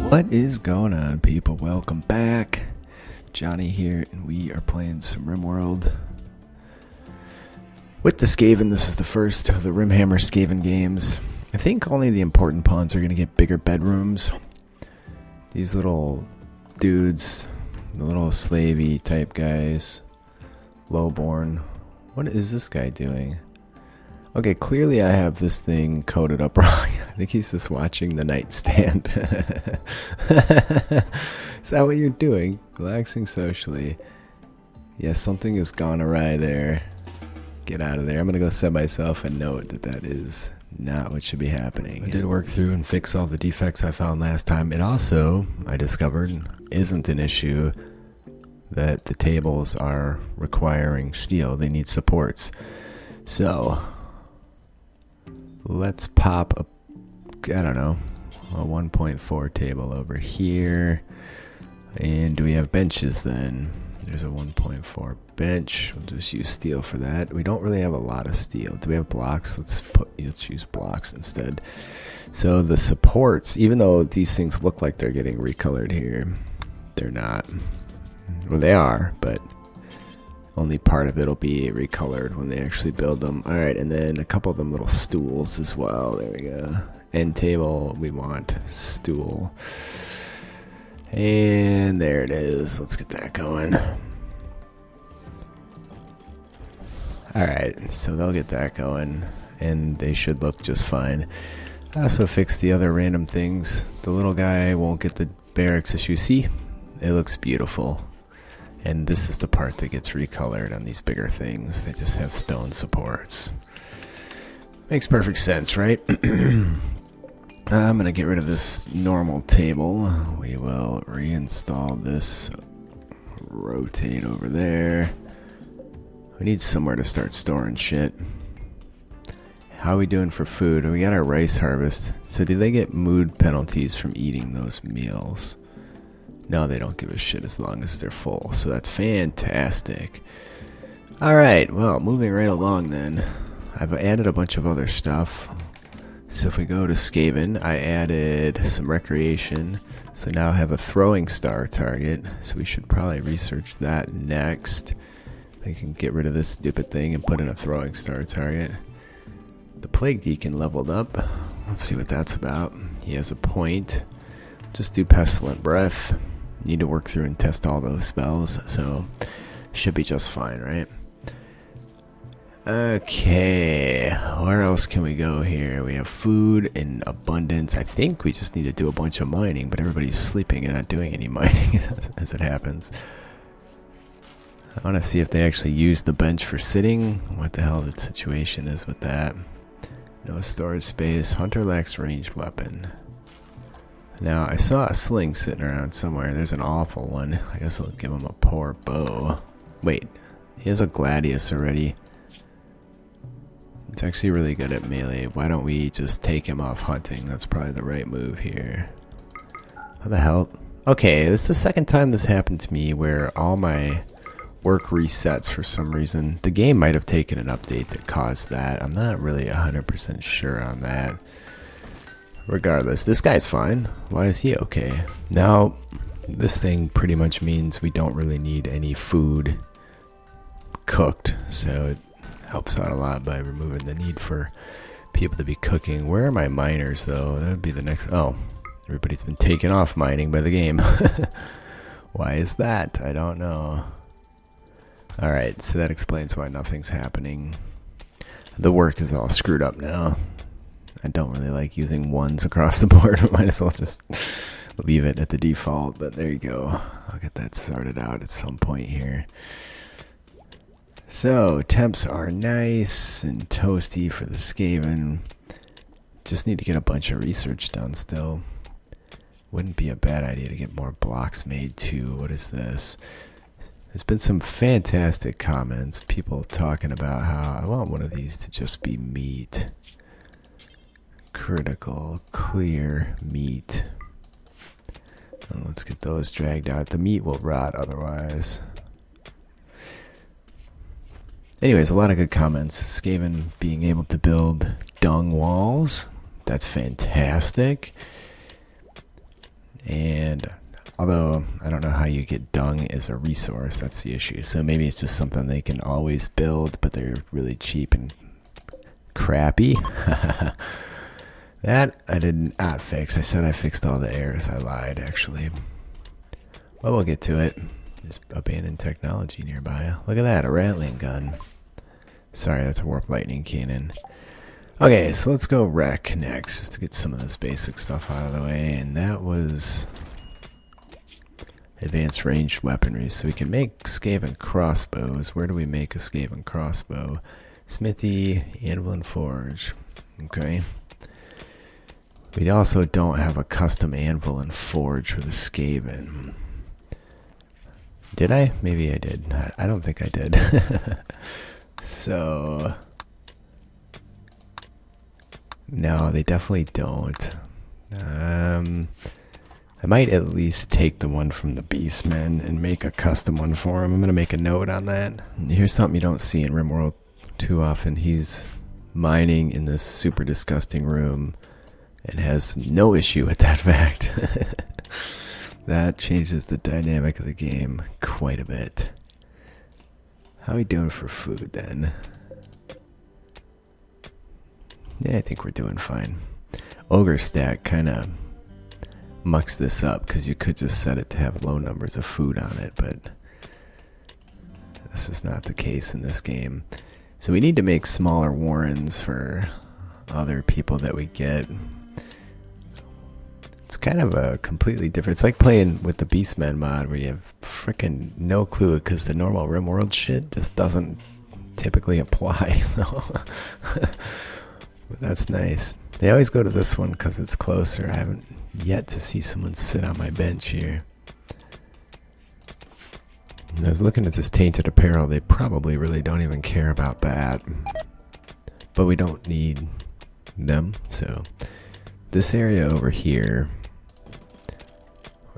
What is going on, people? Welcome back. Johnny here, and we are playing some RimWorld with the Skaven. This is the first of the Rimhammer Skaven games. I think only the important pawns are going to get bigger bedrooms. These little dudes, the little slavey type guys, lowborn. What is this guy doing? Okay, clearly I have this thing coded up wrong. I think he's just watching the nightstand. Is that what you're doing? Relaxing socially. Yeah, something has gone awry there. Get out of there. I'm going to go set myself a note that that is not what should be happening. I did work through and fix all the defects I found last time. It also, I discovered, isn't an issue that the tables are requiring steel. They need supports. So let's pop a, I don't know, a 1.4 table over here. And do we have benches then? There's a 1.4 bench. We'll just use steel for that. We don't really have a lot of steel. Do we have blocks? Let's use blocks instead. So the supports, even though these things look like they're getting recolored here, they're not. Well, they are, but only part of it will be recolored when they actually build them. Alright, and then a couple of them little stools as well. There we go. End table, we want stool. And there it is. Let's get that going. Alright, so they'll get that going. And they should look just fine. I also fixed the other random things. The little guy won't get the barracks issue. See? It looks beautiful. And this is the part that gets recolored on these bigger things. They just have stone supports. Makes perfect sense, right? I'm going to get rid of this normal table. We will reinstall this. Rotate over there. We need somewhere to start storing shit. How are we doing for food? We got our rice harvest. So do they get mood penalties from eating those meals? No, they don't give a shit as long as they're full. So that's fantastic. Alright, well, moving right along then. I've added a bunch of other stuff. So if we go to Skaven, I added some recreation. So now I have a throwing star target. So we should probably research that next. I can get rid of this stupid thing and put in a throwing star target. The Plague Deacon leveled up. Let's see what that's about. He has a point. Just do Pestilent Breath. Need to work through and test all those spells, so should be just fine, right? Okay, where else can we go here? We have food in abundance. I think we just need to do a bunch of mining, but everybody's sleeping and not doing any mining as it happens. I want to see if they actually use the bench for sitting. What the hell the situation is with that. No storage space. Hunter lacks ranged weapon. Now, I saw a sling sitting around somewhere. There's an awful one. I guess we'll give him a poor bow. Wait, he has a gladius already. It's actually really good at melee. Why don't we just take him off hunting? That's probably the right move here. How the hell? Okay, this is the second time this happened to me where all my work resets for some reason. The game might have taken an update that caused that. I'm not really 100% sure on that. Regardless, this guy's fine. Why is he okay? Now, this thing pretty much means we don't really need any food cooked, so it helps out a lot by removing the need for people to be cooking. Where are my miners, though? That would be the next... Oh, everybody's been taken off mining by the game. Why is that? I don't know. Alright, so that explains why nothing's happening. The work is all screwed up now. I don't really like using ones across the board. Might as well just leave it at the default, but there you go. I'll get that sorted out at some point here. So, temps are nice and toasty for the Skaven. Just need to get a bunch of research done still. Wouldn't be a bad idea to get more blocks made too. What is this? There's been some fantastic comments. People talking about how I want one of these to just be meat. Critical, clear meat. And let's get those dragged out. The meat will rot otherwise. Anyways, a lot of good comments. Skaven being able to build dung walls. That's fantastic. And although I don't know how you get dung as a resource, that's the issue. So maybe it's just something they can always build, but they're really cheap and crappy. That I did not fix. I said I fixed all the errors. I lied, actually. Well, we'll get to it. There's abandoned technology nearby. Look at that, a rattling gun. Sorry, that's a warp lightning cannon. Okay, so let's go wreck next, just to get some of this basic stuff out of the way. And that was advanced ranged weaponry. So we can make Skaven crossbows. Where do we make a Skaven crossbow? Smithy, anvil, and forge. Okay. We also don't have a custom anvil and forge for the Skaven. Did I? Maybe I did. I don't think I did. So, no, they definitely don't. I might at least take the one from the Beastmen and make a custom one for him. I'm going to make a note on that. Here's something you don't see in RimWorld too often. He's mining in this super disgusting room and has no issue with that fact. That changes the dynamic of the game quite a bit. How are we doing for food then? Yeah, I think we're doing fine. Ogre stack kind of mucks this up because you could just set it to have low numbers of food on it, but this is not the case in this game. So we need to make smaller warrens for other people that we get. It's kind of a completely different. It's like playing with the Beastmen mod where you have freaking no clue because the normal RimWorld shit just doesn't typically apply. So, but that's nice. They always go to this one because it's closer. I haven't yet to see someone sit on my bench here. And I was looking at this tainted apparel. They probably really don't even care about that. But we don't need them, so this area over here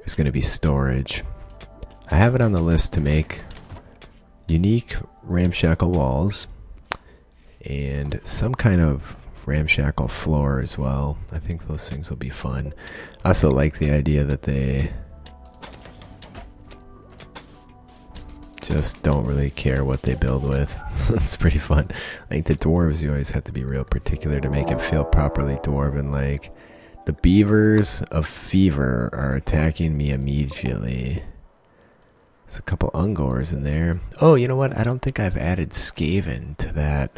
is going to be storage. I have it on the list to make unique ramshackle walls and some kind of ramshackle floor as well. I think those things will be fun. I also like the idea that they just don't really care what they build with. It's pretty fun. Like the dwarves, you always have to be real particular to make it feel properly dwarven. Like the beavers of fever are attacking me immediately. There's a couple Ungors in there. Oh, you know what? I don't think I've added Skaven to that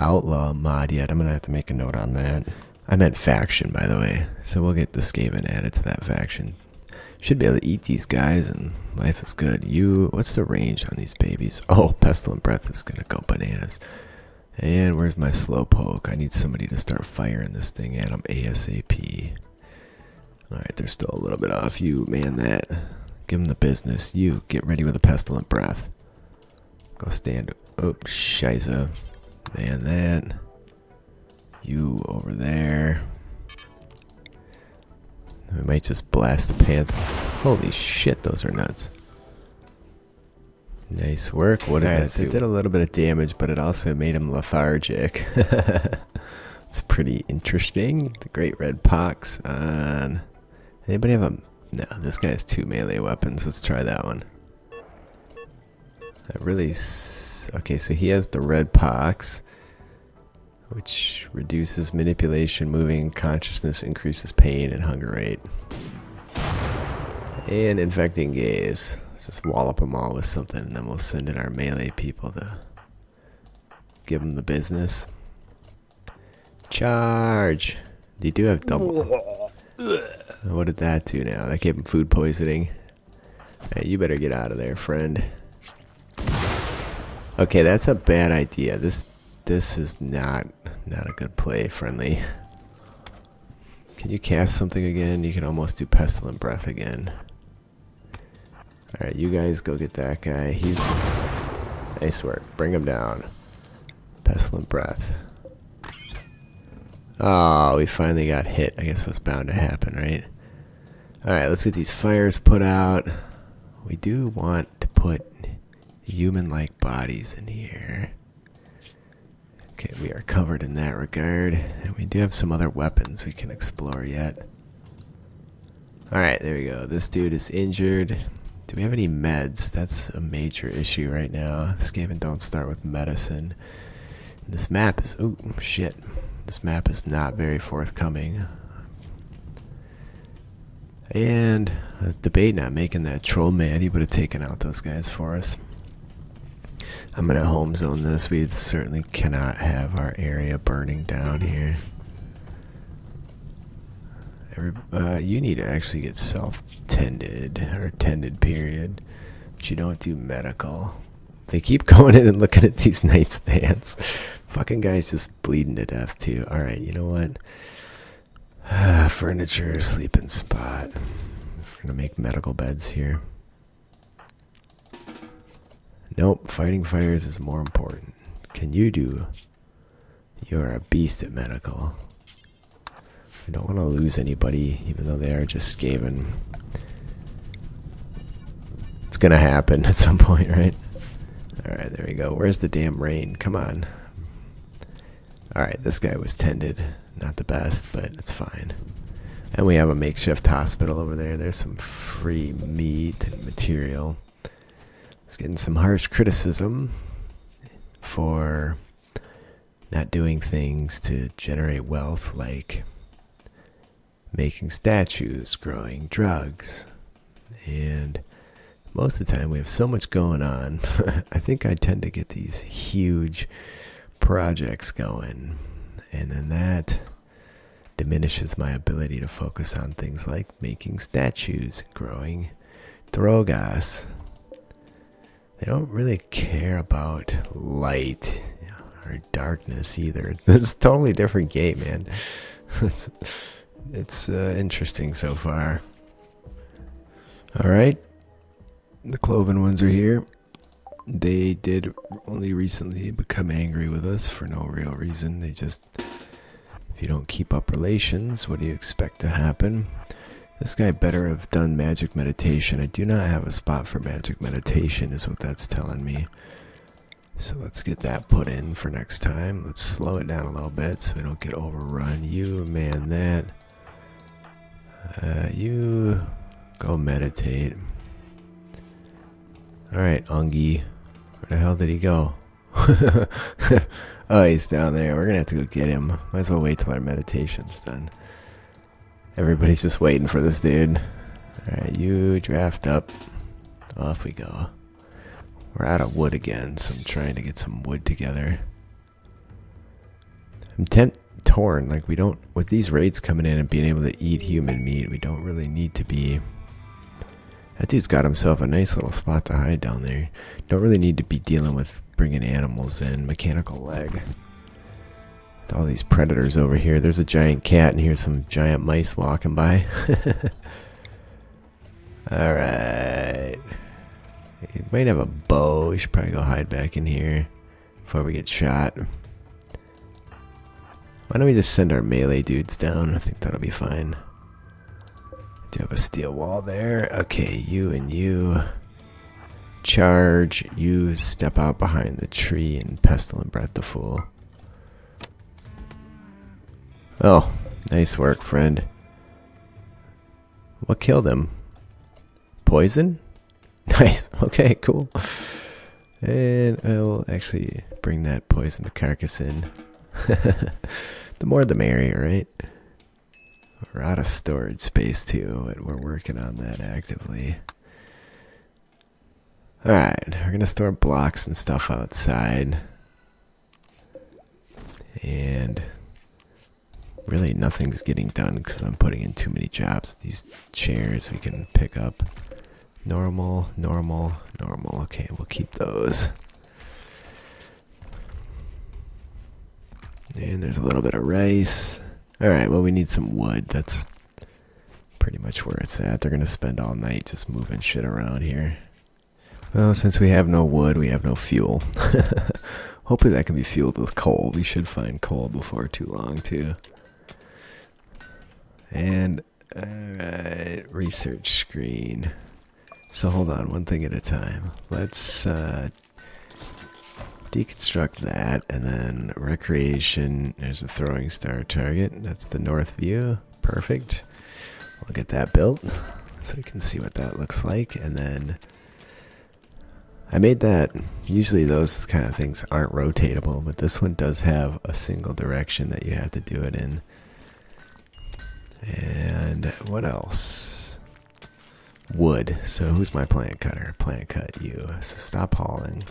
outlaw mod yet. I'm gonna have to make a note on that. I meant faction, by the way. So we'll get the Skaven added to that faction. Should be able to eat these guys and life is good. What's the range on these babies? Oh, pestilent breath is gonna go bananas. And where's my slowpoke? I need somebody to start firing this thing at them ASAP. Alright, they're still a little bit off. You man that. Give them the business. You get ready with a pestilent breath. Go stand. Oh, shiza. Man that. You over there. We might just blast the pants. Holy shit, those are nuts. Nice work. What did that do? It did a little bit of damage, but it also made him lethargic. It's pretty interesting. The Great Red Pox on... Anybody have a... No, this guy has 2 melee weapons. Let's try that one. That really... Okay, so he has the Red Pox, which reduces manipulation, moving, consciousness, increases pain and hunger rate. And infecting gaze. Let's just wallop them all with something, and then we'll send in our melee people to give them the business. Charge! They do have double. What did that do now? That gave him food poisoning. Hey, you better get out of there, friend. Okay, that's a bad idea. This is not a good play, friendly. Can you cast something again? You can almost do pestilent breath again. Alright, you guys go get that guy. He's... Nice work. Bring him down. Pestilent breath. Oh, we finally got hit. I guess what's bound to happen, right? Alright, let's get these fires put out. We do want to put human-like bodies in here. Okay, we are covered in that regard. And we do have some other weapons we can explore yet. Alright, there we go. This dude is injured. Do we have any meds? That's a major issue right now. Skaven don't start with medicine. This map is... oh, shit. This map is not very forthcoming. And I was debating on making that troll mad. He would have taken out those guys for us. I'm going to home zone this. We certainly cannot have our area burning down here. You need to actually get self-tended, or tended period. But you don't do medical. They keep going in and looking at these nightstands. Fucking guy's just bleeding to death too. Alright, you know what? Furniture, sleeping spot. We're gonna make medical beds here. Nope, fighting fires is more important. Can you do? You're a beast at medical. I don't want to lose anybody, even though they are just Skaven. It's gonna happen at some point, right? Alright, there we go. Where's the damn rain? Come on. Alright, this guy was tended. Not the best, but it's fine. And we have a makeshift hospital over there. There's some free meat and material. It's getting some harsh criticism for not doing things to generate wealth, like making statues, growing drugs. And most of the time we have so much going on. I think I tend to get these huge projects going, and then that diminishes my ability to focus on things like making statues, growing Drogas. They don't really care about light or darkness either. It's a totally different game, man. It's interesting so far. Alright, the Cloven ones are here. They did only recently become angry with us for no real reason. They just, if you don't keep up relations, what do you expect to happen? This guy better have done magic meditation. I do not have a spot for magic meditation is what that's telling me. So let's get that put in for next time. Let's slow it down a little bit so we don't get overrun. You man that. You go meditate. Alright, Ungi. Where the hell did he go? Oh, he's down there. We're gonna have to go get him. Might as well wait till our meditation's done. Everybody's just waiting for this dude. Alright, you draft up. Off we go. We're out of wood again, so I'm trying to get some wood together. I'm torn. Like, we don't, with these raids coming in and being able to eat human meat, we don't really need to be. That dude's got himself a nice little spot to hide down there. Don't really need to be dealing with bringing animals in. Mechanical leg. All these predators over here. There's a giant cat and here's some giant mice walking by. Alright. He might have a bow. We should probably go hide back in here before we get shot. Why don't we just send our melee dudes down? I think that'll be fine. Do have a steel wall there. Okay, you and you charge. You step out behind the tree and pestilent breath the fool. Oh, nice work, friend. What killed him? Poison? Nice. Okay, cool. And I will actually bring that poison to carcass in. The more the merrier, right? We're out of storage space too, and we're working on that actively. Alright, we're gonna store blocks and stuff outside. And really nothing's getting done because I'm putting in too many jobs. These chairs we can pick up. Normal, normal, normal. Okay, we'll keep those. And there's a little bit of rice. Alright, well we need some wood. That's pretty much where it's at. They're going to spend all night just moving shit around here. Well, since we have no wood, we have no fuel. Hopefully that can be fueled with coal. We should find coal before too long, too. And, alright, research screen. So hold on, one thing at a time. Let's deconstruct that, and then recreation. There's a throwing star target. That's the north view. Perfect. We'll get that built so we can see what that looks like. And then I made that, usually those kind of things aren't rotatable, but this one does have a single direction that you have to do it in. And what else? Wood. So who's my plant cutter? Plant cut you. So stop hauling.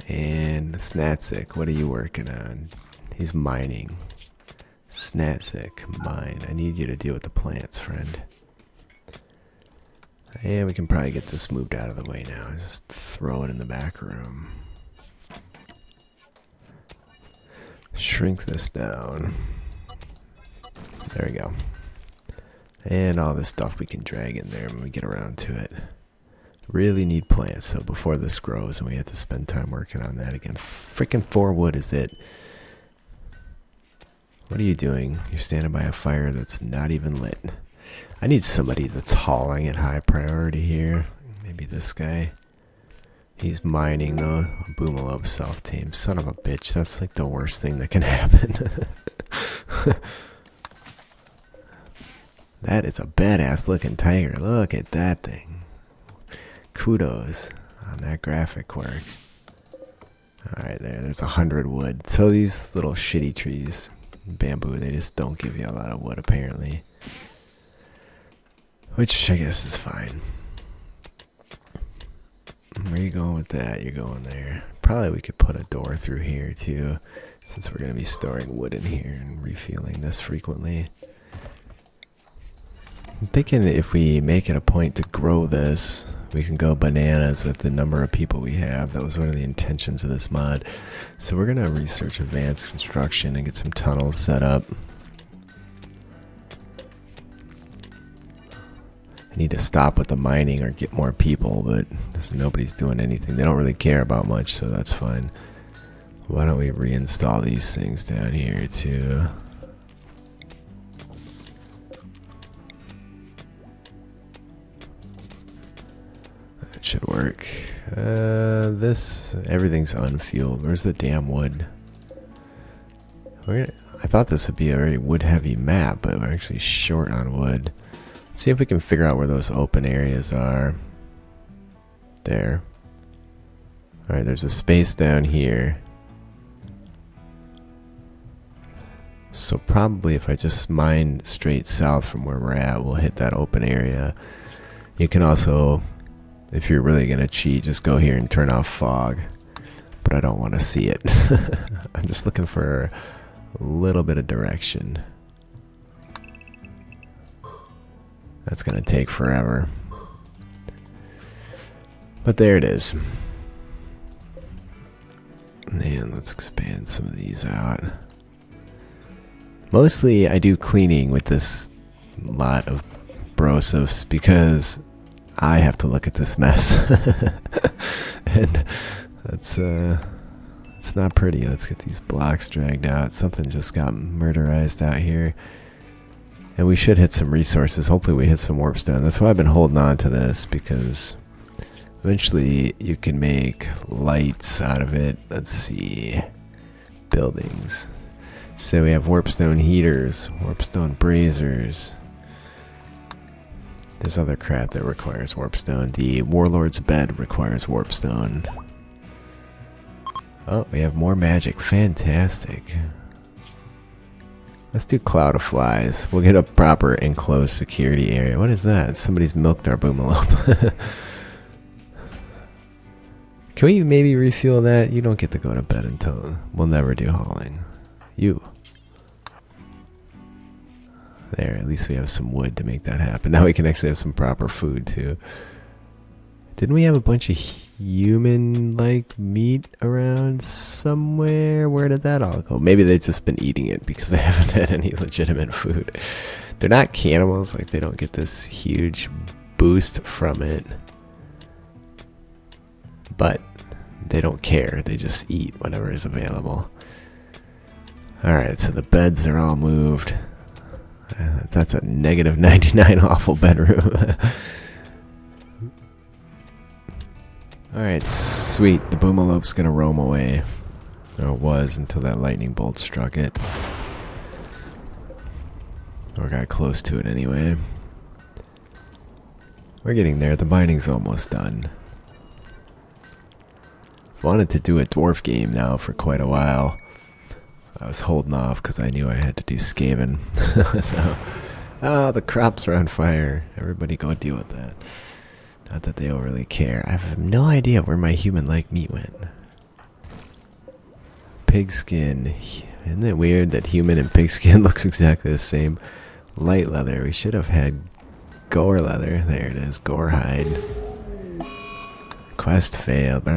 And Snatzik, what are you working on? He's mining. Snatzik, mine. I need you to deal with the plants, friend. And we can probably get this moved out of the way now. Just throw it in the back room. Shrink this down. There we go. And all this stuff we can drag in there when we get around to it. Really need plants, so before this grows and we have to spend time working on that again. Freaking 4 wood is it. What are you doing? You're standing by a fire that's not even lit. I need somebody that's hauling at high priority here. Maybe this guy. He's mining though. Boomalope self-tamed. Son of a bitch. That's like the worst thing that can happen. That is a badass looking tiger. Look at that thing. Kudos on that graphic work. Alright, there's 100 wood. So these little shitty trees, bamboo, they just don't give you a lot of wood apparently. Which I guess is fine. Where are you going with that? You're going there. Probably we could put a door through here too, since we're going to be storing wood in here and refueling this frequently. I'm thinking if we make it a point to grow this, we can go bananas with the number of people we have. That was one of the intentions of this mod. So we're going to research advanced construction and get some tunnels set up. I need to stop with the mining or get more people, but nobody's doing anything. They don't really care about much, so that's fine. Why don't we reinstall these things down here too? That should work. Everything's unfueled. Where's the damn wood? I thought this would be a very wood-heavy map, but we're actually short on wood. Let's see if we can figure out where those open areas are. There. Alright, there's a space down here. So probably if I just mine straight south from where we're at, we'll hit that open area. You can also, if you're really going to cheat, just go here and turn off fog. But I don't want to see it. I'm just looking for a little bit of direction. That's going to take forever. But there it is. And let's expand some of these out. Mostly I do cleaning with this lot of brosifs because I have to look at this mess. And that's it's not pretty. Let's get these blocks dragged out. Something just got murderized out here. And we should hit some resources. Hopefully we hit some warpstone. That's why I've been holding on to this, because eventually you can make lights out of it. Let's see. Buildings. So we have warpstone heaters, warpstone braziers. There's other crap that requires warpstone. The warlord's bed requires warpstone. Oh, we have more magic. Fantastic. Let's do cloud of flies. We'll get a proper enclosed security area. What is that? Somebody's milked our boomalope. Can we maybe refuel that? You don't get to go to bed until... We'll never do hauling. You. There, at least we have some wood to make that happen. Now we can actually have some proper food too. Didn't we have a bunch of human-like meat around somewhere? Where did that all go? Maybe they've just been eating it because they haven't had any legitimate food. They're not cannibals, like they don't get this huge boost from it. But they don't care, they just eat whatever is available. Alright, so the beds are all moved. That's a negative 99 awful bedroom. Alright, sweet. The boomalope's gonna roam away. Or it was until that lightning bolt struck it. Or got close to it anyway. We're getting there. The mining's almost done. Wanted to do a dwarf game now for quite a while. I was holding off because I knew I had to do Skaven. So, oh, the crops are on fire. Everybody go deal with that. Not that they overly care. I have no idea where my human-like meat went. Pigskin. Isn't it weird that human and pigskin looks exactly the same? Light leather. We should have had gore leather. There it is. Gore hide. Quest failed.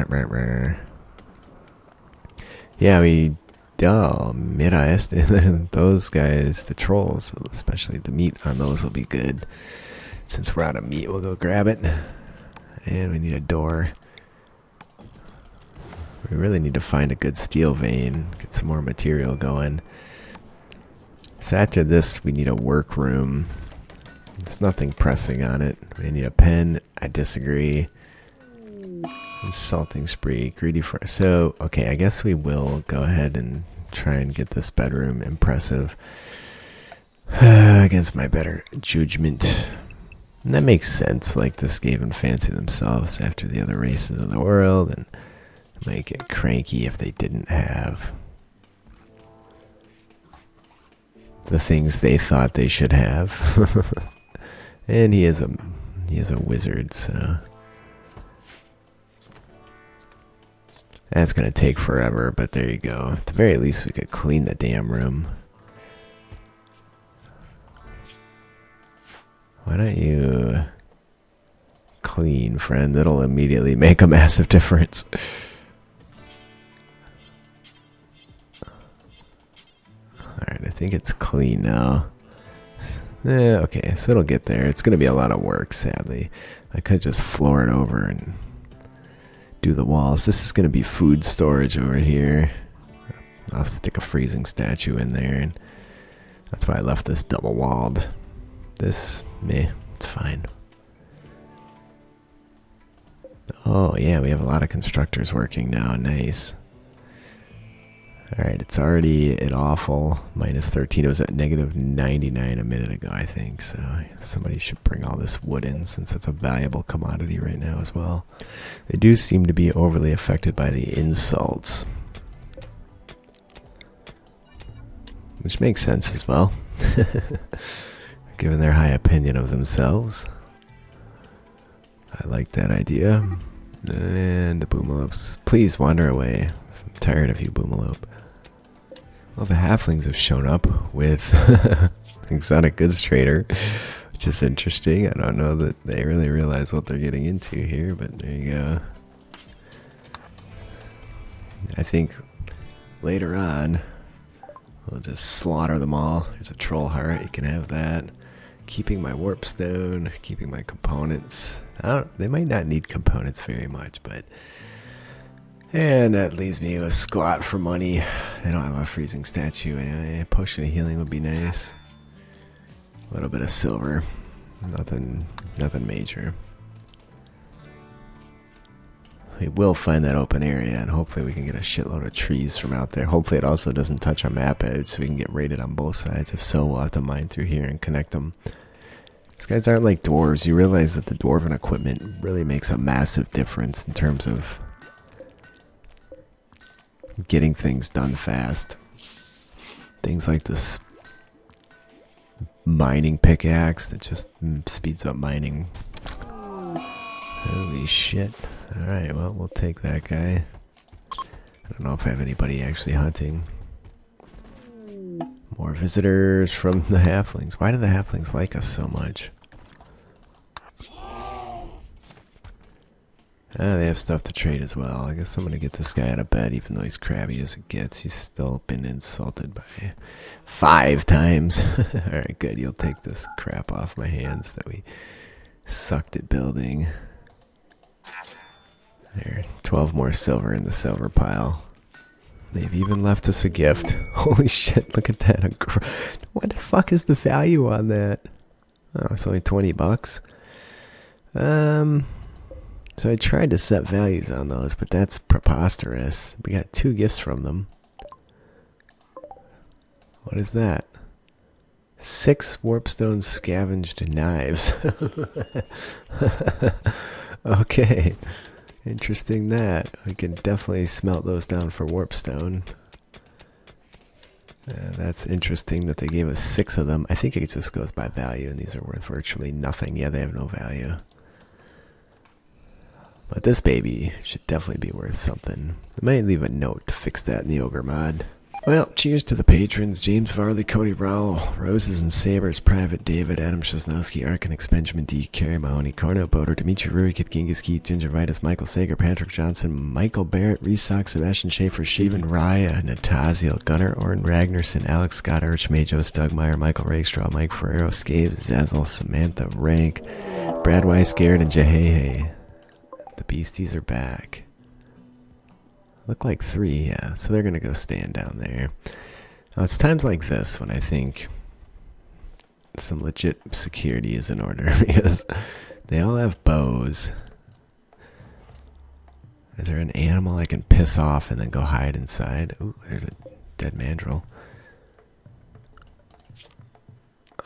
Yeah, we... Oh, mid-IS. Those guys, the trolls, especially the meat on those will be good. Since we're out of meat, we'll go grab it. And we need a door. We really need to find a good steel vein. Get some more material going. So after this, we need a workroom. There's nothing pressing on it. We need a pen. I disagree. Insulting spree. Greedy for... So, okay, I guess we will go ahead and try and get this bedroom impressive. Against my better judgment. And that makes sense. Like, the Skaven fancy themselves after the other races of the world. And might get cranky if they didn't have the things they thought they should have. And he is a wizard, so that's gonna take forever, but there you go. At the very least we could clean the damn room. Why don't you clean, friend? That'll immediately make a massive difference. Alright, I think it's clean now. Okay, so it'll get there. It's going to be a lot of work, sadly. I could just floor it over and do the walls. This is going to be food storage over here. I'll stick a freezing statue in there. And that's why I left this double-walled. This, meh, it's fine. Oh, yeah, we have a lot of constructors working now. Nice. Alright, it's already at awful. Minus 13. It was at negative 99 a minute ago, I think. So somebody should bring all this wood in since it's a valuable commodity right now as well. They do seem to be overly affected by the insults. Which makes sense as well. Given their high opinion of themselves. I like that idea. And the boomalopes. Please wander away. I'm tired of you, boomalope. Well, the halflings have shown up with exotic goods trader, which is interesting. I don't know that they really realize what they're getting into here, but there you go. I think later on, we'll just slaughter them all. There's a troll heart, you can have that. Keeping my warp stone, keeping my components. They might not need components very much, but... And that leaves me with squat for money. They don't have a freezing statue anyway. A potion of healing would be nice. A little bit of silver. Nothing major. We will find that open area, and hopefully we can get a shitload of trees from out there. Hopefully it also doesn't touch our map edge, so we can get raided on both sides. If so, we'll have to mine through here and connect them. These guys aren't like dwarves. You realize that the dwarven equipment really makes a massive difference in terms of getting things done fast. Things like this mining pickaxe that just speeds up mining. Holy shit. Alright, well, we'll take that guy. I don't know if I have anybody actually hunting. More visitors from the halflings. Why do the halflings like us so much? They have stuff to trade as well. I guess I'm going to get this guy out of bed, even though he's crabby as it gets. He's still been insulted by 5 times. Alright, good. You'll take this crap off my hands that we sucked at building. There, 12 more silver in the silver pile. They've even left us a gift. Holy shit, look at that. What the fuck is the value on that? Oh, it's only 20 bucks. So I tried to set values on those, but that's preposterous. We got 2 gifts from them. What is that? 6 warpstone scavenged knives. Okay. Interesting that. We can definitely smelt those down for warpstone. That's interesting that they gave us 6 of them. I think it just goes by value, and these are worth virtually nothing. Yeah, they have no value. But this baby should definitely be worth something. I might leave a note to fix that in the Ogre mod. Well, cheers to the patrons. James Varley, Cody Rowell, Roses and Sabres, Private David, Adam Shasnowski, Arcanix, Benjamin D, Carrie Mahoney, Cornell Boder, Dimitri Rurikit, Genghis Keith, Gingivitis, Michael Sager, Patrick Johnson, Michael Barrett, Resock, Sebastian Schaefer, Stephen Raya, Nataziel, Gunnar, Orrin Ragnarsson, Alex Scott, Archmajo, Stugmeyer, Michael Rakestraw, Mike Ferrero, Scave, Zazzle, Samantha, Rank, Brad Weiss, Garrett, and Jehehe. The beasties are back. Look like 3, yeah. So they're going to go stand down there. Now, it's times like this when I think some legit security is in order because they all have bows. Is there an animal I can piss off and then go hide inside? Ooh, there's a dead mandrill.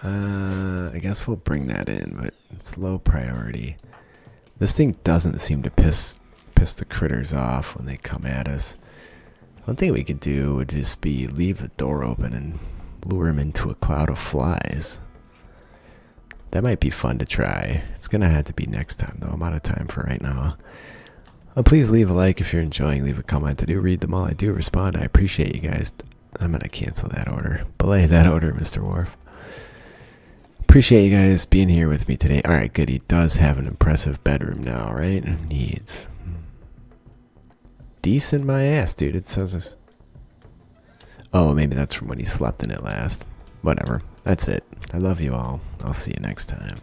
I guess we'll bring that in, but it's low priority. This thing doesn't seem to piss the critters off when they come at us. One thing we could do would just be leave the door open and lure him into a cloud of flies. That might be fun to try. It's gonna have to be next time though. I'm out of time for right now. Please leave a like if you're enjoying. Leave a comment. I do read them all. I do respond. I appreciate you guys. I'm gonna cancel that order. Belay that order, Mr. Worf. Appreciate you guys being here with me today. Alright, good. He does have an impressive bedroom now, right? Needs. Decent my ass, dude. It says this. Oh, maybe that's from when he slept in it last. Whatever. That's it. I love you all. I'll see you next time.